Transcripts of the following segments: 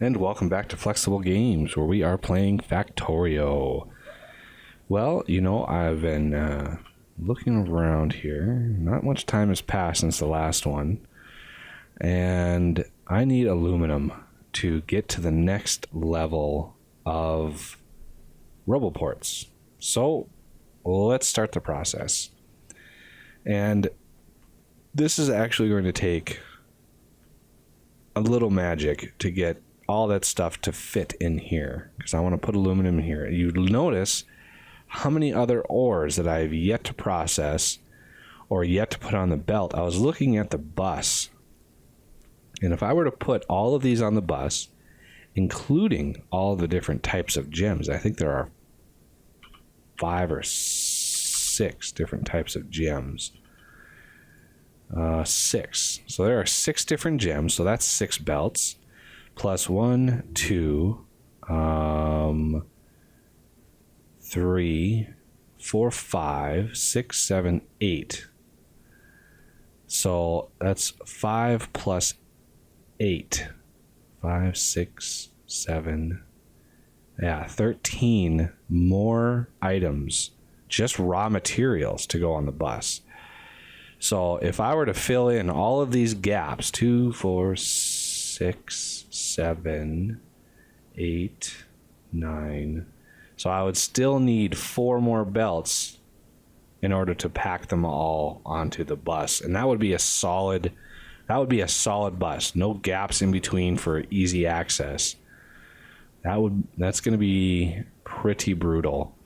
And welcome back to Flexible Games, where we are playing Factorio. Well, I've been looking around here. Not much time has passed since the last one. And I need aluminum to get to the next level of roboports. So, let's start the process. And this is actually going to take a little magic to get all that stuff to fit in here, because I want to put aluminum in here. You'll notice how many other ores that I've yet to process or yet to put on the belt. I was looking at the bus, and if I were to put all of these on the bus, including all the different types of gems, I think there are 5 or 6 different types of gems. 6. So there are 6 different gems, so that's 6 belts. Plus 1, 2, 3, 4, 5, 6, 7, 8. So that's 5 plus 8. 5, 6, 7. Yeah, 13 more items, just raw materials to go on the bus. So if I were to fill in all of these gaps, 2, 4, 6, 7, 8, 9. So I would still need 4 more belts in order to pack them all onto the bus. And that would be a solid bus. No gaps in between for easy access. That's going to be pretty brutal.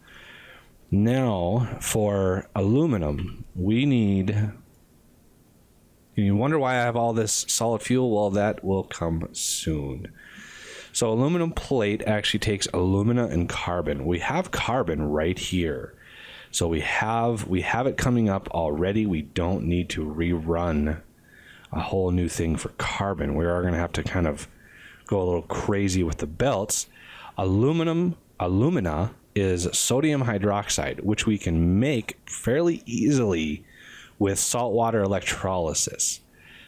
Now for aluminum, we need... You wonder why I have all this solid fuel? Well, that will come soon. So aluminum plate actually takes alumina and carbon. We have carbon right here. So we have it coming up already. We don't need to rerun a whole new thing for carbon. We are going to have to kind of go a little crazy with the belts. Alumina is sodium hydroxide, which we can make fairly easily with saltwater electrolysis.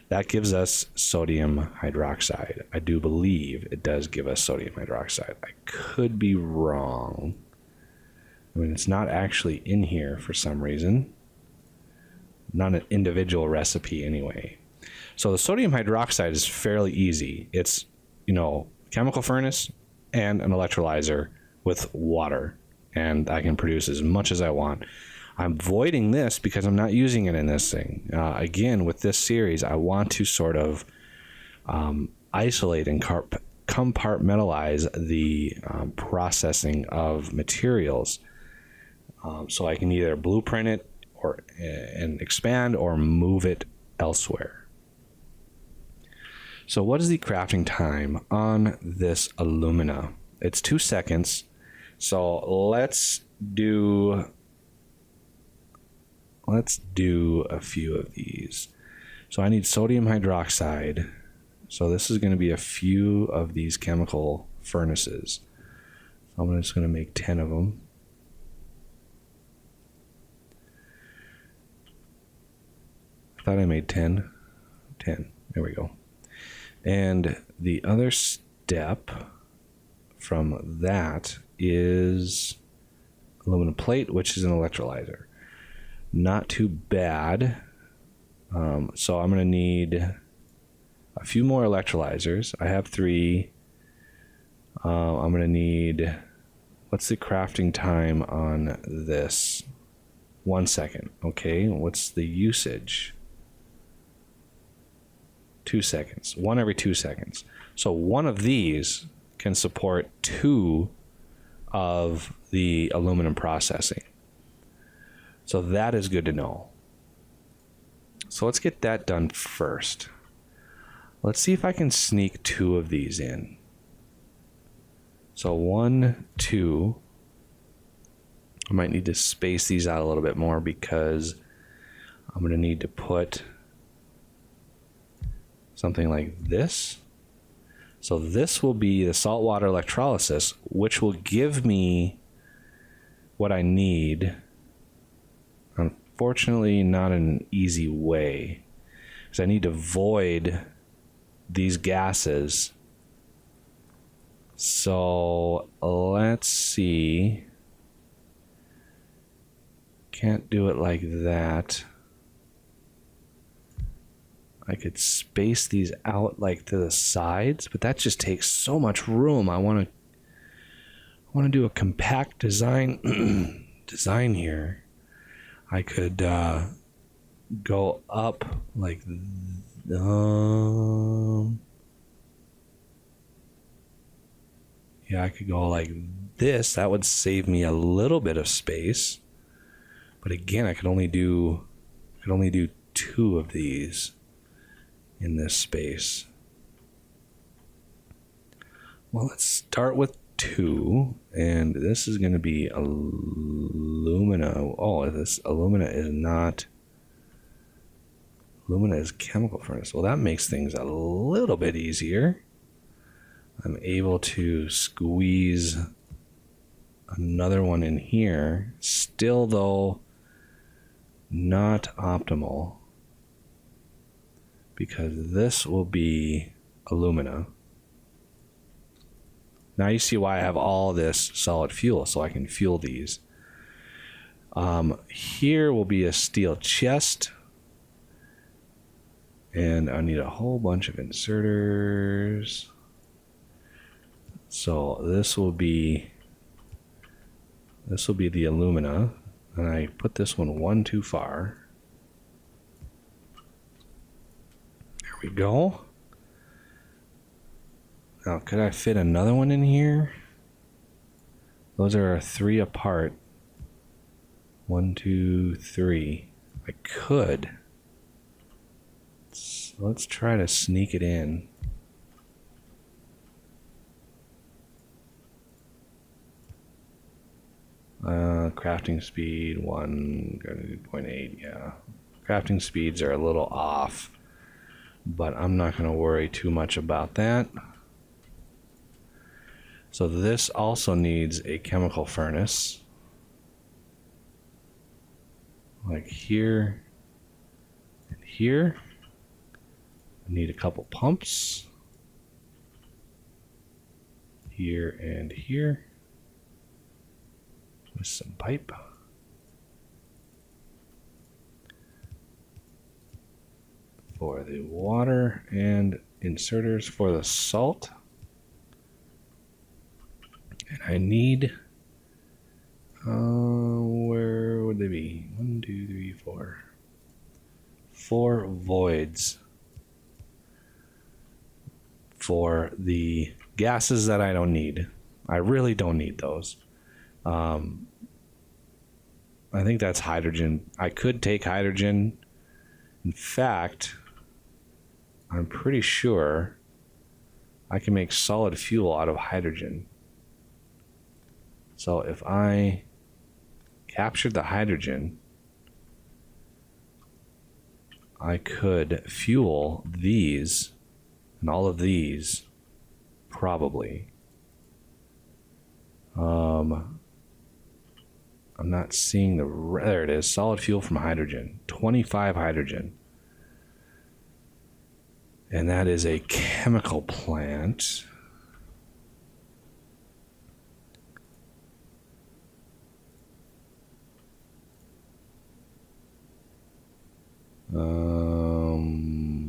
That gives us sodium hydroxide. I do believe it does give us sodium hydroxide. I could be wrong. I mean, it's not actually in here for some reason. Not an individual recipe anyway. So the sodium hydroxide is fairly easy. It's, chemical furnace and an electrolyzer with water. And I can produce as much as I want. I'm voiding this because I'm not using it in this thing. Again, with this series, I want to sort of isolate and compartmentalize the processing of materials, so I can either blueprint it and expand or move it elsewhere. So what is the crafting time on this alumina? It's 2 seconds. So let's do a few of these. So I need sodium hydroxide. So this is going to be a few of these chemical furnaces. So I'm just going to make 10 of them. I thought I made 10. 10. There we go. And the other step from that is aluminum plate, which is an electrolyzer. Not too bad. So I'm going to need a few more electrolyzers. I have 3. I'm going to need... What's the crafting time on this? 1 second. Okay, what's the usage? 2 seconds. 1 every 2 seconds. So one of these can support 2 of the aluminum processing. So that is good to know. So let's get that done first. Let's see if I can sneak 2 of these in. So 1, 2. I might need to space these out a little bit more because I'm going to need to put something like this. So this will be the saltwater electrolysis, which will give me what I need. Unfortunately, not in an easy way, because I need to void these gases So let's see. Can't do it like that. I could space these out like to the sides, but that just takes so much room. I want to do a compact design design here. I could go up like yeah, I could go like this. That would save me a little bit of space. But again, I could only do 2 of these in this space. Well, let's start with 2, and this is going to be alumina. Oh, this alumina is not. Alumina is chemical furnace. Well, that makes things a little bit easier. I'm able to squeeze another one in here. Still, though, not optimal, because this will be alumina. Now you see why I have all this solid fuel, so I can fuel these. Here will be a steel chest, and I need a whole bunch of inserters. So this will be the alumina, and I put this one too far. There we go. Now, could I fit another one in here? Those are 3 apart. 1, 2, 3. I could. So let's try to sneak it in. Crafting speed 1.8. Yeah, crafting speeds are a little off, but I'm not going to worry too much about that. So this also needs a chemical furnace, like here and here. I need a couple pumps here and here with some pipe. For the water and inserters for the salt. And I need, where would they be? 1, 2, 3, 4. 4 voids for the gases that I don't need. I really don't need those. I think that's hydrogen. I could take hydrogen. In fact, I'm pretty sure I can make solid fuel out of hydrogen. So if I captured the hydrogen, I could fuel these and all of these, probably. I'm not seeing there it is, solid fuel from hydrogen, 25 hydrogen. And that is a chemical plant.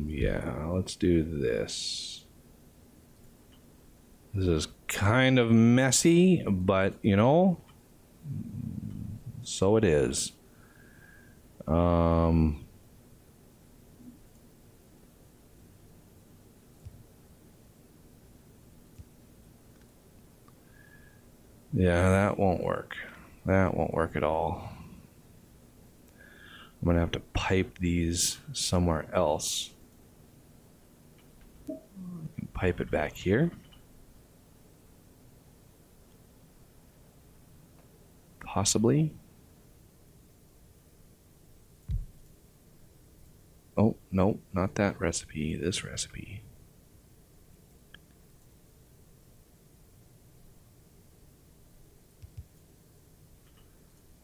Yeah, let's do this. This is kind of messy, but you know, so it is. Yeah, that won't work. That won't work at all. I'm gonna have to pipe these somewhere else. I can pipe it back here. Possibly. Oh, no, not that recipe, this recipe.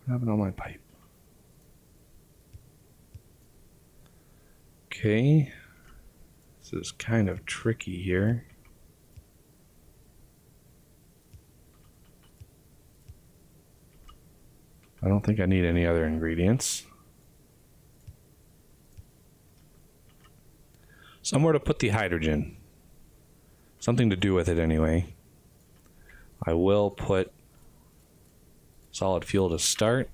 What happened on my pipe? Okay, this is kind of tricky here. I don't think I need any other ingredients. Somewhere to put the hydrogen. Something to do with it anyway. I will put solid fuel to start.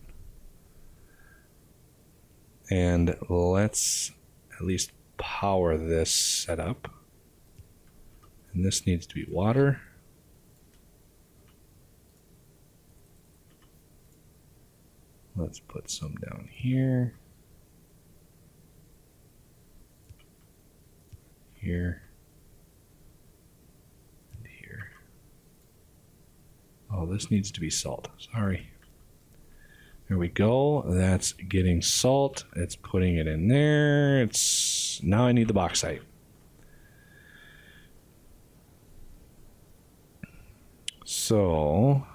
And let's at least power this setup. And this needs to be water. Let's put some down here. Here. And here. Oh, this needs to be salt. Sorry. There we go. That's getting salt. It's putting it in there. It's now I need the bauxite. So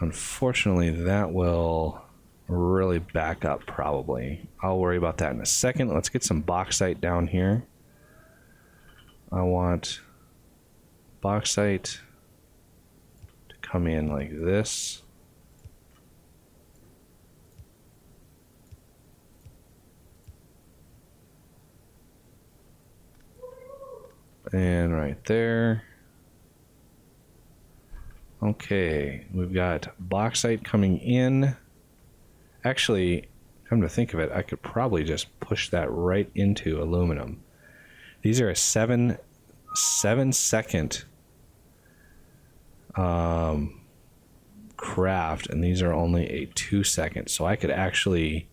unfortunately that will really back up probably. I'll worry about that in a second. Let's get some bauxite down here. I want bauxite come in like this. And right there. Okay, we've got bauxite coming in. Actually, come to think of it, I could probably just push that right into aluminum. These are a 7 second craft, and these are only a 2 second, so I could actually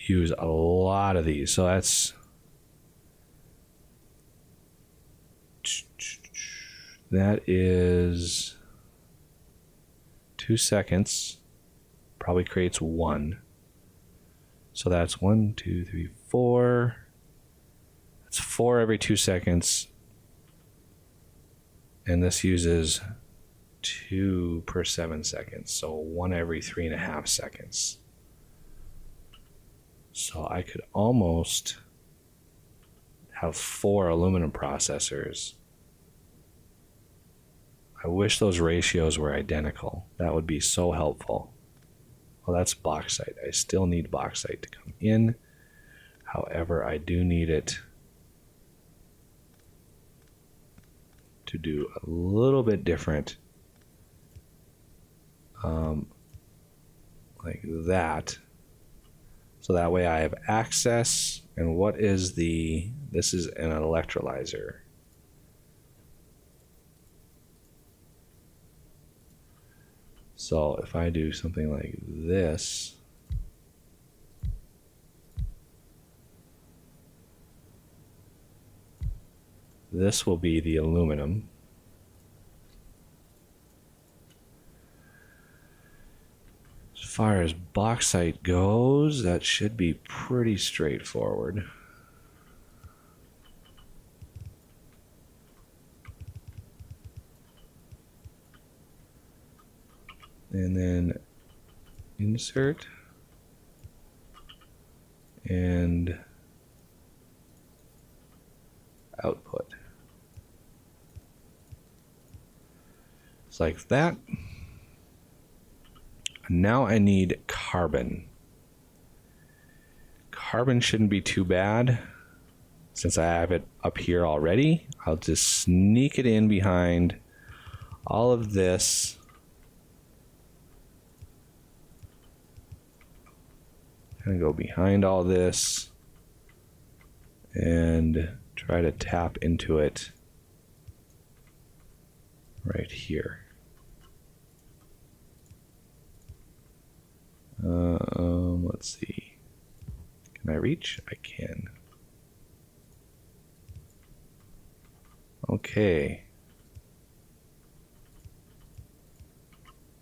use a lot of these. So that is 2 seconds, probably creates 1. So that's 1, 2, 3, 4. That's 4 every 2 seconds. And this uses 2 per 7 seconds, so 1 every 3.5 seconds. So I could almost have 4 aluminum processors. I wish those ratios were identical. That would be so helpful. Well, that's bauxite. I still need bauxite to come in. However, I do need it to do a little bit different, like that, so that way I have access. And what is this is an electrolyzer. So if I do something like this, this will be the aluminum. As far as bauxite goes, that should be pretty straightforward. And then insert and output. It's like that. Now I need carbon. Carbon shouldn't be too bad. Since I have it up here already, I'll just sneak it in behind all of this. Kind of go behind all this and try to tap into it right here. Let's see. Can I reach? I can. Okay.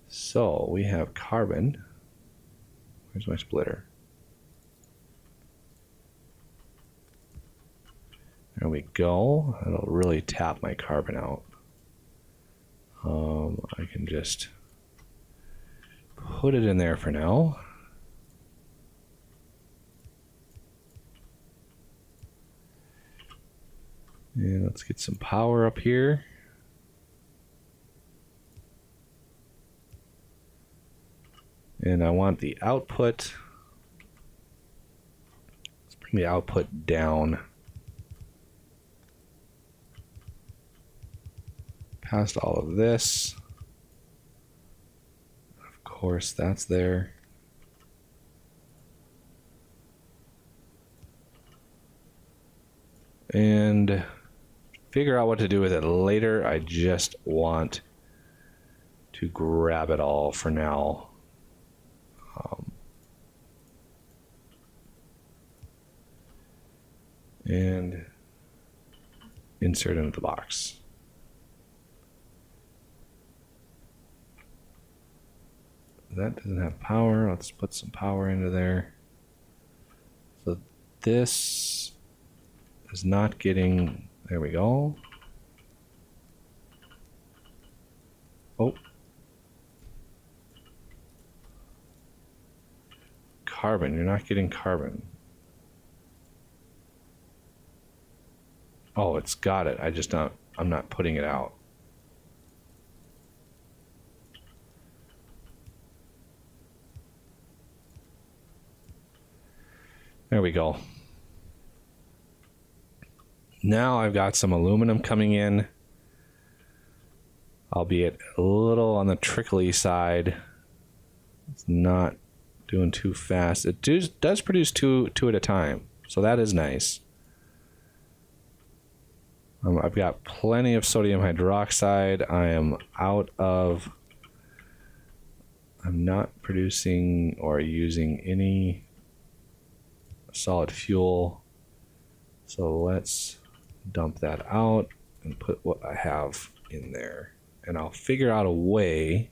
So we have carbon. Where's my splitter? There we go. That'll really tap my carbon out. I can just put it in there for now. And let's get some power up here. And I want the output. Let's bring the output down. Past all of this. Of course, that's there. And figure out what to do with it later. I just want to grab it all for now. And insert into the box. That doesn't have power. Let's put some power into there. So this is not getting, there we go. Oh. Carbon, you're not getting carbon. Oh, it's got it. I'm not putting it out. There we go. Now I've got some aluminum coming in, albeit a little on the trickly side. It's not doing too fast. It does produce two at a time, so that is nice. I've got plenty of sodium hydroxide. I'm not producing or using any solid fuel. So let's dump that out and put what I have in there. And I'll figure out a way.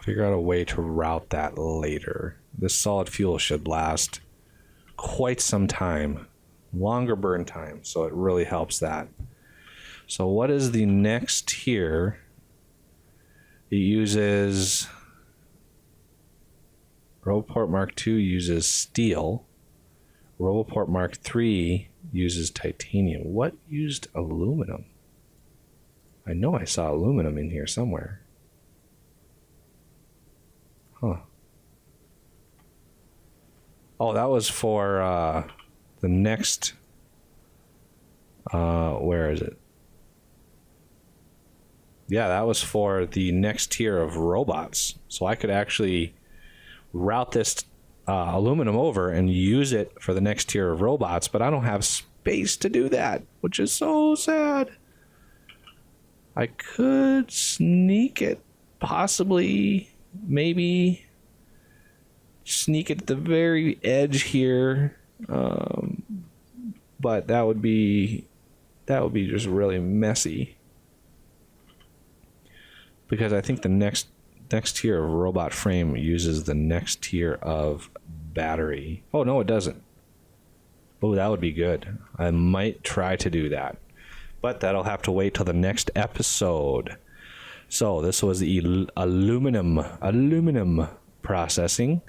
To route that later. This solid fuel should last quite some time. Longer burn time, so it really helps that. So what is the next tier? It uses Roboport Mark II uses steel. Roboport Mark III uses titanium. What used aluminum? I know I saw aluminum in here somewhere. Huh. Oh, that was for the next, where is it? Yeah, that was for the next tier of robots. So I could actually route this aluminum over and use it for the next tier of robots, but I don't have space to do that, which is so sad. I could sneak it, possibly, maybe sneak it at the very edge here. But that would be just really messy, because I think the next tier of robot frame uses the next tier of battery. Oh no, it doesn't. Oh, that would be good. I might try to do that, but that'll have to wait till the next episode. So this was the aluminum processing.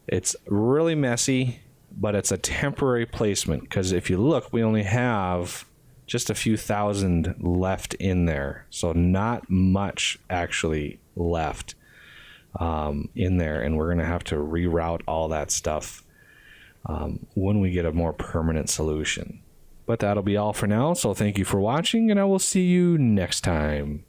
It's really messy, but it's a temporary placement, because if you look, we only have just a few thousand left in there. So not much actually left in there, and we're going to have to reroute all that stuff when we get a more permanent solution. But that'll be all for now, so thank you for watching, and I will see you next time.